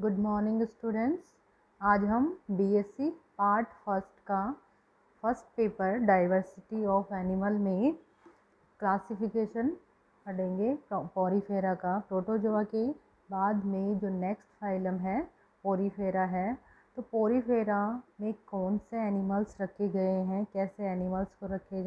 Good morning students. आज हम BSc part first का first paper diversity of animal में क्लासिफिकेशन पढ़ेंगे। पोरीफेरा का प्रोटोजोआ के बाद में जो नेक्स्ट फाइलम है पोरीफेरा है। तो पोरीफेरा में कौन से एनिमल्स रखे गए हैं, कैसे एनिमल्स को रखे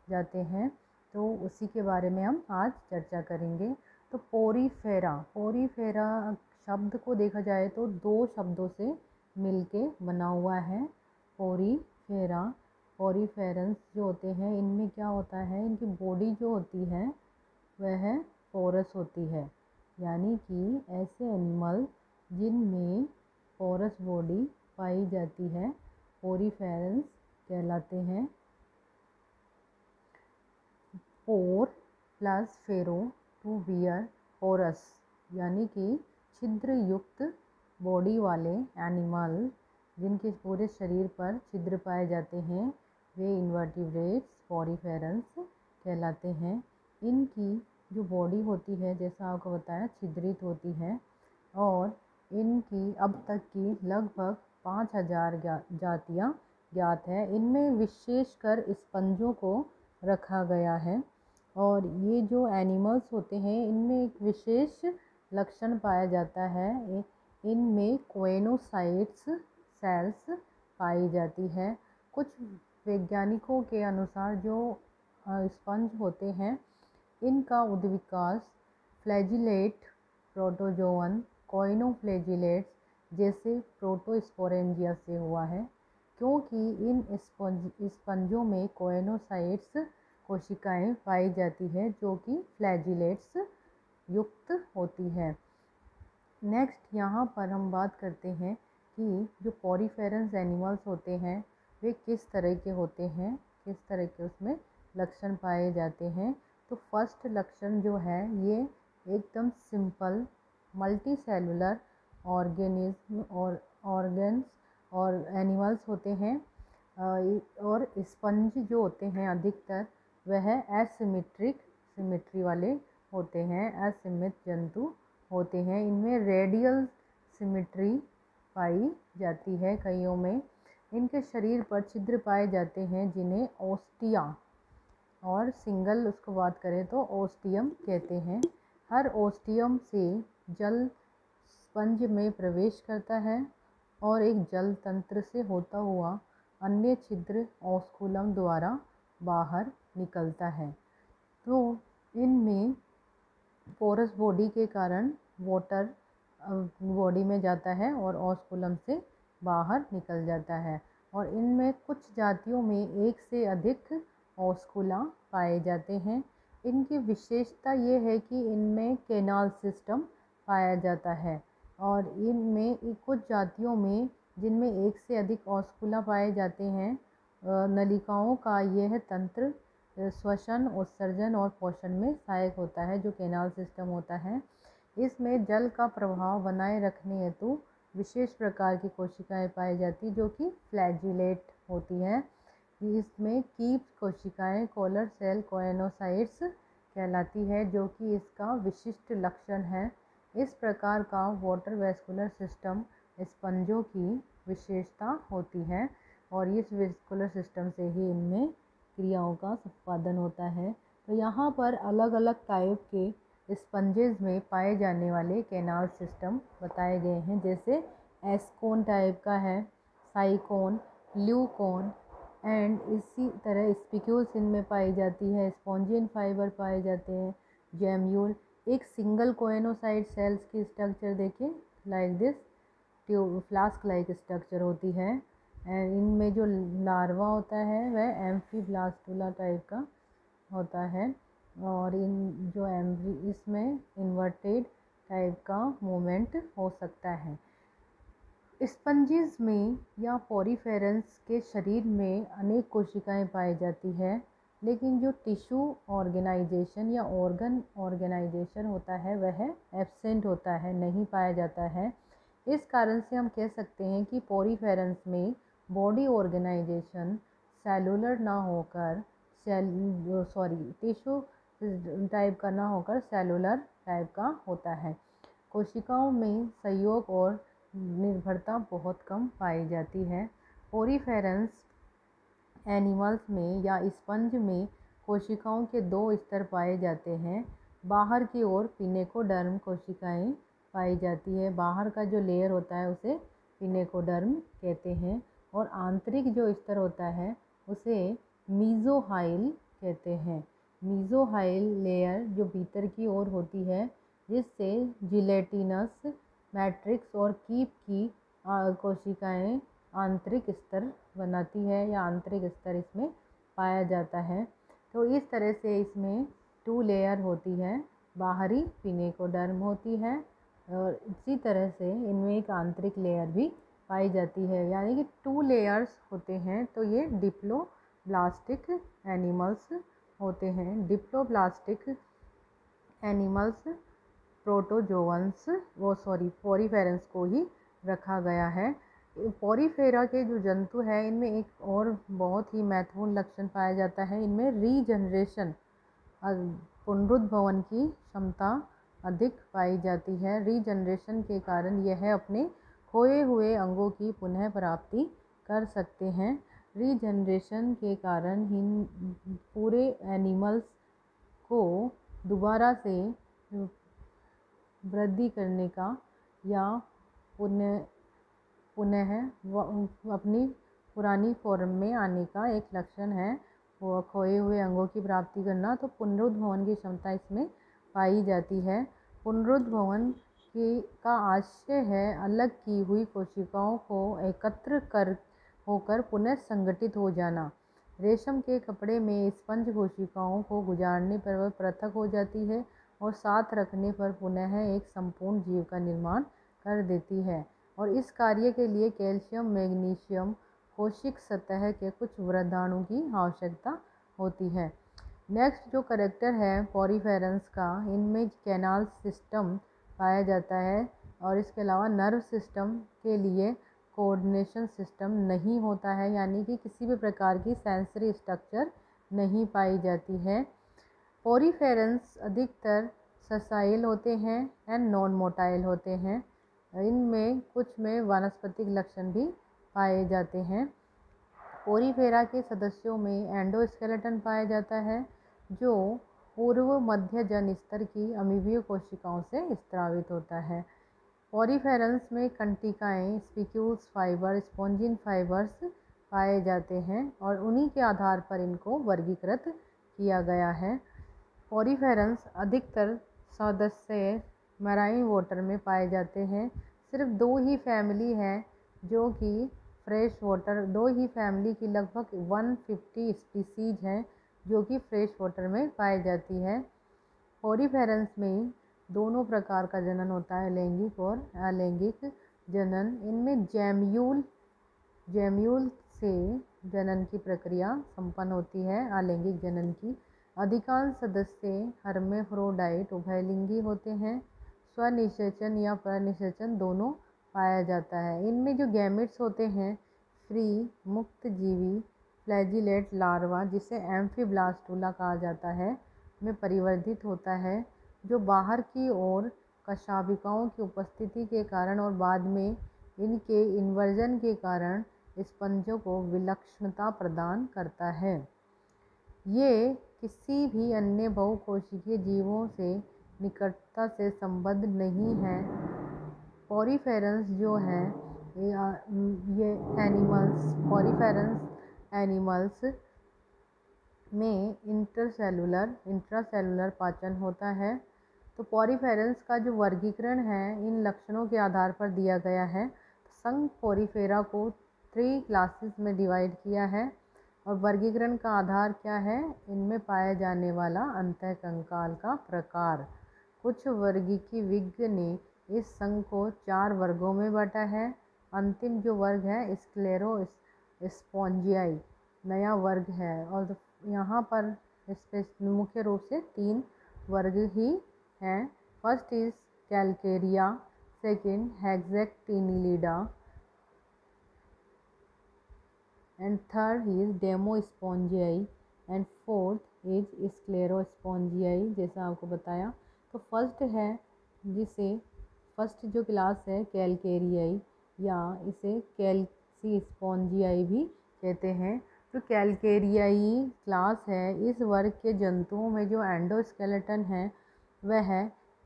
जाते हैं, तो उसी के बारे में हम आज चर्चा करेंगे। तो पोरीफेरा शब्द को देखा जाए तो दो शब्दों से मिलके बना हुआ है। पोरीफेरेंस जो होते हैं, इनमें क्या होता है, इनकी बॉडी जो होती है वह पोरस होती है, यानी कि ऐसे एनिमल जिनमें पोरस बॉडी पाई जाती है पोरीफेरेंस कहलाते हैं। Pore plus fero to bear porous, यानी कि छिद्र युक्त बॉडी वाले एनिमल जिनके पूरे शरीर पर छिद्र पाए जाते हैं वे इन्वर्टिब्रेट्स पोरीफेरेंस कहलाते हैं। इनकी जो बॉडी होती है, जैसा आपको बताया, छिद्रित होती है और इनकी अब तक की लगभग 5000 जातियाँ ज्ञात है। इनमें विशेषकर स्पंजों को रखा गया है और ये जो एनिमल्स होते हैं इनमें एक विशेष लक्षण पाया जाता है। इनमें कोएनोसाइट्स सेल्स पाई जाती है। कुछ वैज्ञानिकों के अनुसार जो स्पंज होते हैं इनका उद्विकास फ्लैजिलेट प्रोटोजोअन कोइनोफ्लैजिलेट्स जैसे प्रोटोस्पोरेंजिया से हुआ है, क्योंकि इन स्पंजों में कोएनोसाइट्स कोशिकाएं पाई जाती है जो कि फ्लैजिलेट्स युक्त होती है। नेक्स्ट यहाँ पर हम बात करते हैं कि जो पोरीफेरेंस एनिमल्स होते हैं वे किस तरह के होते हैं, किस तरह के उसमें लक्षण पाए जाते हैं। तो फर्स्ट लक्षण जो है ये एकदम सिंपल मल्टी सेलुलर ऑर्गेनिज्म और ऑर्गन्स और एनिमल्स होते हैं। और स्पंज जो होते हैं अधिकतर वह सिमिट्री वाले होते हैं, असीमित जंतु होते हैं। इनमें रेडियल सिमिट्री पाई जाती है कईयों में। इनके शरीर पर छिद्र पाए जाते हैं जिन्हें ओस्टिया और सिंगल उसको बात करें तो ओस्टियम कहते हैं। हर ओस्टियम से जल स्पंज में प्रवेश करता है और एक जल तंत्र से होता हुआ अन्य छिद्र ओस्कुलम द्वारा बाहर निकलता है। तो इनमें पोरस बॉडी के कारण वाटर बॉडी में जाता है और ओस्कुलम से बाहर निकल जाता है। और इनमें कुछ जातियों में एक से अधिक ओस्कुला पाए जाते हैं। इनकी विशेषता ये है कि इनमें कैनाल सिस्टम पाया जाता है और इनमें कुछ जातियों में जिनमें एक से अधिक ओस्कुला पाए जाते हैं नलिकाओं का यह तंत्र श्वसन, उत्सर्जन और पोषण में सहायक होता है। जो कैनाल सिस्टम होता है इसमें जल का प्रभाव बनाए रखने हेतु विशेष प्रकार की कोशिकाएं पाई जाती जो कि फ्लैजिलेट होती हैं। इसमें कीप कोशिकाएं कॉलर सेल कोएनोसाइट्स कहलाती है जो कि इसका विशिष्ट लक्षण है। इस प्रकार का वाटर वेस्कुलर सिस्टम स्पंजों की विशेषता होती है और इस वेस्कुलर सिस्टम से ही इनमें क्रियाओं का संपादन होता है। तो यहाँ पर अलग अलग टाइप के स्पंजेस में पाए जाने वाले कैनाल सिस्टम बताए गए हैं, जैसे एस्कोन टाइप का है, साइकोन, ल्यूकोन एंड इसी तरह स्पिक्यूल्स इनमें पाई जाती है। स्पॉन्जियन फाइबर पाए जाते हैं, जैम्यूल। एक सिंगल कोएनोसाइट सेल्स की स्ट्रक्चर देखें, like this flask like structure होती है। एंड इनमें जो लार्वा होता है वह एम्फीब्लास्टुला टाइप का होता है और इन जो इसमें इन्वर्टेड टाइप का मूवमेंट हो सकता है। स्पंजिस में या पोरीफेरेंस के शरीर में अनेक कोशिकाएं पाई जाती है, लेकिन जो टिश्यू ऑर्गेनाइजेशन या ऑर्गन ऑर्गेनाइजेशन होता है वह एब्सेंट होता है, नहीं पाया जाता है। इस कारण से हम कह सकते हैं कि पोरीफेरेंस में बॉडी ऑर्गेनाइजेशन सेलुलर ना होकर टिश्यू टाइप का ना होकर सेलुलर टाइप का होता है। कोशिकाओं में सहयोग और निर्भरता बहुत कम पाई जाती है। पोरीफेरेंस एनिमल्स में या स्पंज में कोशिकाओं के दो स्तर पाए जाते हैं। बाहर की ओर पिनेकोडर्म कोशिकाएं पाई जाती है, बाहर का जो लेयर होता है उसे पिनेकोडर्म कहते हैं, और आंतरिक जो स्तर होता है उसे मीज़ोहाइल कहते हैं। मीज़ोहाइल लेयर जो भीतर की ओर होती है, जिससे जिलेटिनस मैट्रिक्स और कीप की कोशिकाएं आंतरिक स्तर बनाती है या आंतरिक स्तर इसमें पाया जाता है। तो इस तरह से इसमें 2 लेयर होती है, बाहरी पिनेकोडर्म होती है और इसी तरह से इनमें एक आंतरिक लेयर भी पाई जाती है, यानी कि 2 लेयर्स होते हैं। तो ये डिप्लोब्लास्टिक एनिमल्स होते हैं। डिप्लोब्लास्टिक एनिमल्स प्रोटोजोअन्स पोरीफेरेंस को ही रखा गया है। पोरीफेरा के जो जंतु हैं इनमें एक और बहुत ही महत्वपूर्ण लक्षण पाया जाता है, इनमें रीजनरेशन पुनरुद्भवन की क्षमता अधिक पाई जाती है। रीजनरेशन के कारण यह अपने खोए हुए अंगों की पुनः प्राप्ति कर सकते हैं। रीजनरेशन के कारण इन पूरे एनिमल्स को दोबारा से वृद्धि करने का या पुनः अपनी पुरानी फॉर्म में आने का एक लक्षण है, वो खोए हुए अंगों की प्राप्ति करना। तो पुनरुद्भवन की क्षमता इसमें पाई जाती है। पुनरुद्भवन का आशय है अलग की हुई कोशिकाओं को एकत्र कर होकर पुनः संगठित हो जाना। रेशम के कपड़े में स्पंज कोशिकाओं को गुजारने पर वह पृथक हो जाती है और साथ रखने पर पुनः एक संपूर्ण जीव का निर्माण कर देती है, और इस कार्य के लिए कैल्शियम मैग्नीशियम कोशिक सतह के कुछ वृद्धाणु की आवश्यकता होती है। नेक्स्ट जो करैक्टर है पोरीफेरेंस का, इनमें कैनाल सिस्टम पाया जाता है और इसके अलावा नर्व सिस्टम के लिए कोऑर्डिनेशन सिस्टम नहीं होता है, यानी कि किसी भी प्रकार की सेंसरी स्ट्रक्चर नहीं पाई जाती है। पोरीफेरेंस अधिकतर ससाइल होते हैं एंड नॉन मोटाइल होते हैं। इनमें कुछ में वानस्पतिक लक्षण भी पाए जाते हैं। पोरीफेरा के सदस्यों में एंडोस्केलेटन पाया जाता है, जो पूर्व मध्य जन स्तर की अमीबीय कोशिकाओं से स्रावित होता है। पोरीफेरेंस में कंटिकाएँ, स्पिक्यूल्स फाइबर, स्पॉन्जिन फाइबर्स पाए जाते हैं और उन्हीं के आधार पर इनको वर्गीकृत किया गया है। पोरीफेरेंस अधिकतर सदस्य मराइन वाटर में पाए जाते हैं। सिर्फ 2 ही फैमिली हैं जो कि फ्रेश वाटर, 2 ही फैमिली की लगभग 150 स्पीसीज हैं जो कि फ्रेश वाटर में पाई जाती है। पोरीफेरेंस में दोनों प्रकार का जनन होता है, लैंगिक और अलैंगिक जनन। इनमें जैम्यूल से जनन की प्रक्रिया संपन्न होती है, अलैंगिक जनन की। अधिकांश सदस्य हर्मेफ्रोडाइट उभयलिंगी होते हैं। स्वनिषेचन या परनिषेचन दोनों पाया जाता है। इनमें जो गैमेट्स होते हैं फ्री मुक्त जीवी फ्लैजिलेट लार्वा, जिसे एम्फीब्लास्टुला कहा जाता है, में परिवर्धित होता है, जो बाहर की ओर कशाभिकाओं की उपस्थिति के कारण और बाद में इनके इन्वर्जन के कारण स्पंजों को विलक्षणता प्रदान करता है। ये किसी भी अन्य बहुकोशिकीय जीवों से निकटता से संबद्ध नहीं है। पोरीफेरेंस जो है ये पोरीफेरेंस एनिमल्स में इंट्रासेलुलर पाचन होता है। तो पोरीफेरेंस का जो वर्गीकरण है इन लक्षणों के आधार पर दिया गया है। संघ पोरीफेरा को 3 क्लासेस में डिवाइड किया है और वर्गीकरण का आधार क्या है, इनमें पाया जाने वाला अंतःकंकाल का प्रकार। कुछ वर्गीकी ने इस संघ को 4 वर्गों में बांटा है। अंतिम जो वर्ग है स्क्लेरोस्पोंजियाई नया वर्ग है, और यहाँ पर मुख्य रूप से 3 वर्ग ही हैं। First is Calcarea, second Hexactinellida and third is Demospongiae and fourth is Sclerospongiae, जैसा आपको बताया। तो फर्स्ट है जिसे फर्स्ट जो क्लास है कैलकेरियाई या इसे कैल्सी स्पॉन्जियाई भी कहते हैं। जो कैलकेरियाई क्लास है, इस वर्ग के जंतुओं में जो एंडोस्केलेटन है वह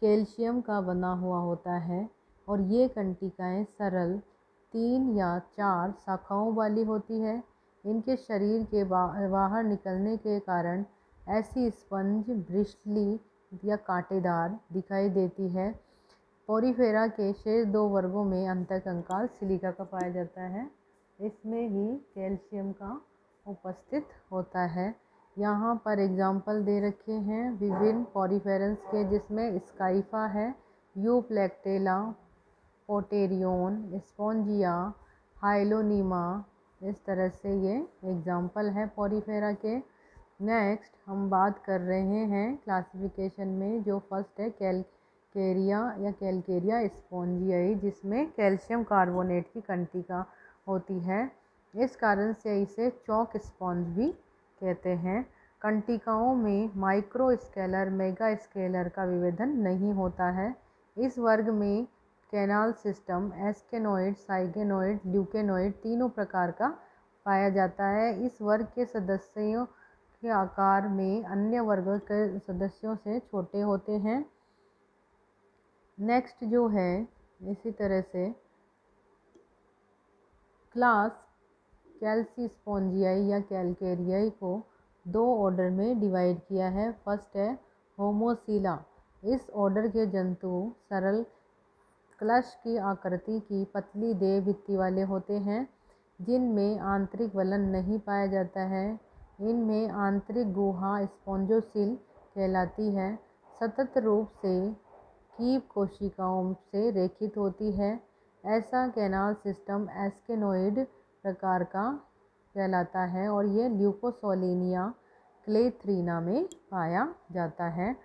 कैल्शियम का बना हुआ होता है और ये कंटिकाएं सरल 3 या 4 शाखाओं वाली होती है। इनके शरीर के बाहर निकलने के कारण ऐसी स्पंज ब्रिस्टली या कांटेदार दिखाई देती है। पोरीफेरा के शेष 2 वर्गों में अंतःकंकाल सिलिका का पाया जाता है, इसमें भी कैल्शियम का उपस्थित होता है। यहाँ पर एग्जाम्पल दे रखे हैं विभिन्न पोरीफेरंस के, जिसमें स्काइफा है, यूप्लेक्टेला, पोटेरियन, स्पॉन्जिया, हाइलोनीमा। इस तरह से ये एग्जाम्पल है पोरीफेरा के। नेक्स्ट हम बात कर रहे हैं क्लासिफिकेशन में, जो फर्स्ट है कैलकेरिया या कैलकेरिया स्पॉन्जियाई, जिसमें कैल्शियम कार्बोनेट की कंटिका होती है। इस कारण से इसे चौक स्पॉन्ज भी कहते हैं। कंटिकाओं में माइक्रो स्केलर मेगा स्केलर का विभेदन नहीं होता है। इस वर्ग में कैनाल सिस्टम एस्केनोइड, साइगेनोइड, ल्यूकेनोइड तीनों प्रकार का पाया जाता है। इस वर्ग के सदस्यों के आकार में अन्य वर्गों के सदस्यों से छोटे होते हैं। नेक्स्ट जो है इसी तरह से क्लास कैल्सी स्पॉन्जियाई या कैलकेरियाई को 2 ऑर्डर में डिवाइड किया है। फर्स्ट है होमोसीला। इस ऑर्डर के जंतु सरल क्लश की आकृति की पतली देह भित्ति वाले होते हैं, जिनमें आंतरिक वलन नहीं पाया जाता है। इनमें आंतरिक गुहा स्पॉन्जोसील कहलाती है। सतत रूप से कीप कोशिकाओं से रेखित होती है। ऐसा कैनाल सिस्टम एस्केनोइड प्रकार का कहलाता है और ये ल्यूकोसोलिनिया क्लेथ्रीना में पाया जाता है।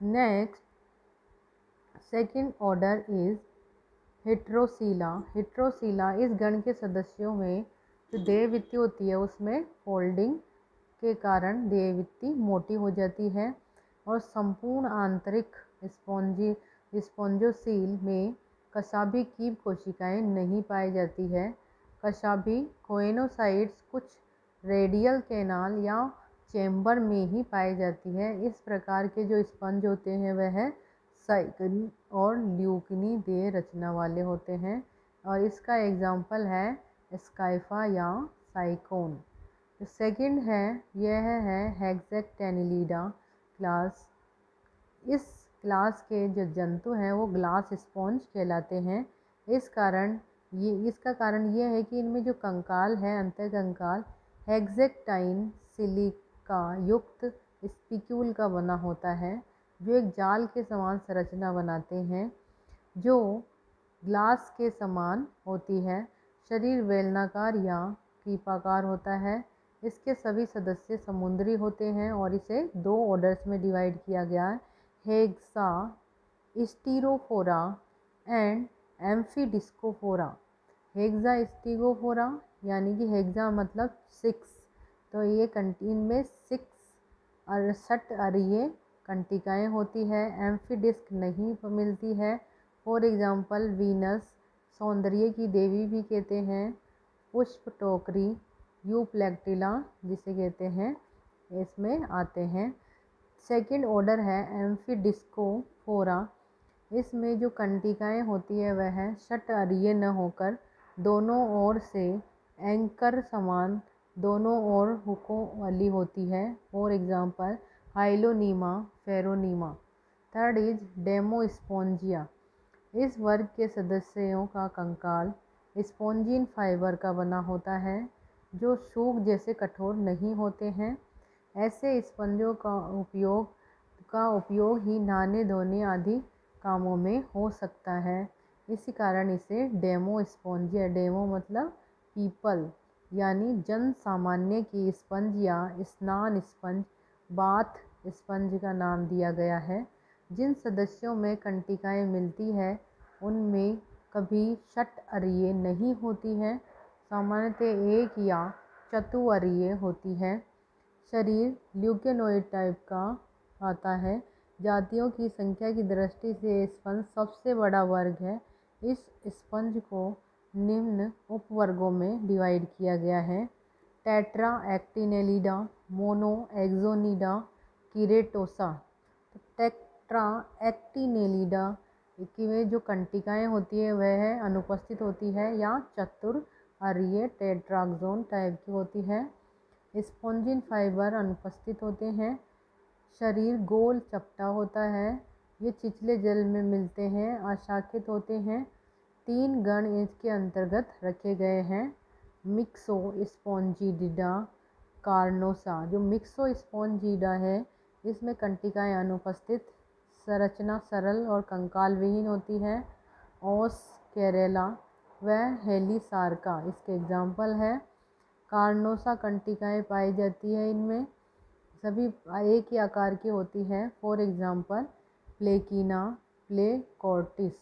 Next second order is Heterocoela. Heterocoela इस गण के सदस्यों में जो देहभित्ति होती है उसमें फोल्डिंग के कारण देहभित्ति मोटी हो जाती है और संपूर्ण आंतरिक स्पॉन्जोसील में कशाभी कीप कोशिकाएं नहीं पाई जाती है। कशाभी कोएनोसाइट्स कुछ रेडियल कैनाल या चैम्बर में ही पाई जाती है। इस प्रकार के जो स्पंज होते हैं वह साइकनी और ल्यूकनी देह रचना वाले होते हैं और इसका एग्जाम्पल है स्काइफा या साइकोन। जो सेकंड है यह है हेक्सेक्टेनिलिडा क्लास। इस क्लास के जो जंतु हैं वो ग्लास स्पॉन्ज कहलाते हैं। इसका कारण ये है कि इनमें जो कंकाल है अंतःकंकाल हेक्सेक्टाइन सिलिका युक्त स्पिक्यूल का बना होता है, जो एक जाल के समान संरचना बनाते हैं जो ग्लास के समान होती है। शरीर बेलनाकार या कीपाकार होता है। इसके सभी सदस्य समुद्री होते हैं और इसे 2 ऑर्डर्स में डिवाइड किया गया है, हेक्सा स्टीरोफोरा एंड एम्फीडिस्कोफोरा। हेक्सा स्टीरोफोरा यानी कि हेक्सा मतलब 6, तो ये कंटीन में 6 अरीय कंटिकाएँ होती है। एम्फीडिस्क नहीं मिलती है। फॉर एग्जांपल वीनस सौंदर्य की देवी भी कहते हैं। पुष्प टोकरी यूप्लेक्टिला जिसे कहते हैं इसमें आते हैं। सेकंड ऑर्डर है एम्फीडिस्कोफोरा। इसमें जो कंटिकाएँ होती है वह षट्अरीय न होकर दोनों ओर से एंकर समान दोनों ओर हुकों वाली होती है। For example Hyalonema, Pheronema. Third is Demospongiae. इस वर्ग के सदस्यों का कंकाल स्पॉन्जिन फाइबर का बना होता है जो सूख जैसे कठोर नहीं होते हैं। ऐसे स्पंजों का उपयोग ही नहाने धोने आदि कामों में हो सकता है। इसी कारण इसे डेमोस्पोंजिया, डेमो मतलब पीपल यानी जन सामान्य की स्पंज या स्नान स्पंज, बाथ स्पंज का नाम दिया गया है। जिन सदस्यों में कंटिकाएँ मिलती है उनमें कभी षट्अरीय नहीं होती है, सामान्यतः 1 या चतुअरीय होती है। शरीर ल्यूकेनोइड टाइप का आता है। जातियों की संख्या की दृष्टि से स्पंज सबसे बड़ा वर्ग है। इस स्पंज को निम्न उपवर्गों में डिवाइड किया गया है। Tetractinellida, Monaxonida, Keratosa. तो टेट्रा एक्टिनेलिडा की में जो कंटिकाएँ होती है वह अनुपस्थित होती है या चतुर्हर्रीय टेट्रागोन टाइप की होती है। स्पॉन्जिन फाइबर अनुपस्थित होते हैं। शरीर गोल चपटा होता है। ये छिछले जल में मिलते हैं, अशाखित होते हैं। 3 गण इसके अंतर्गत रखे गए हैं। मिक्सो स्पॉन्जिडिडा कार्नोसा। जो मिक्सो स्पॉन्जिडा है इसमें कंटिकाएँ अनुपस्थित, संरचना सरल और कंकाल विहीन होती है। ओस केरेला व हेलिसार्का इसके एग्जाम्पल है। कार्नोसा कंटिकाएँ पाई जाती है, इनमें सभी एक ही आकार की होती है। For example Plakina, प्लेकोर्टिस।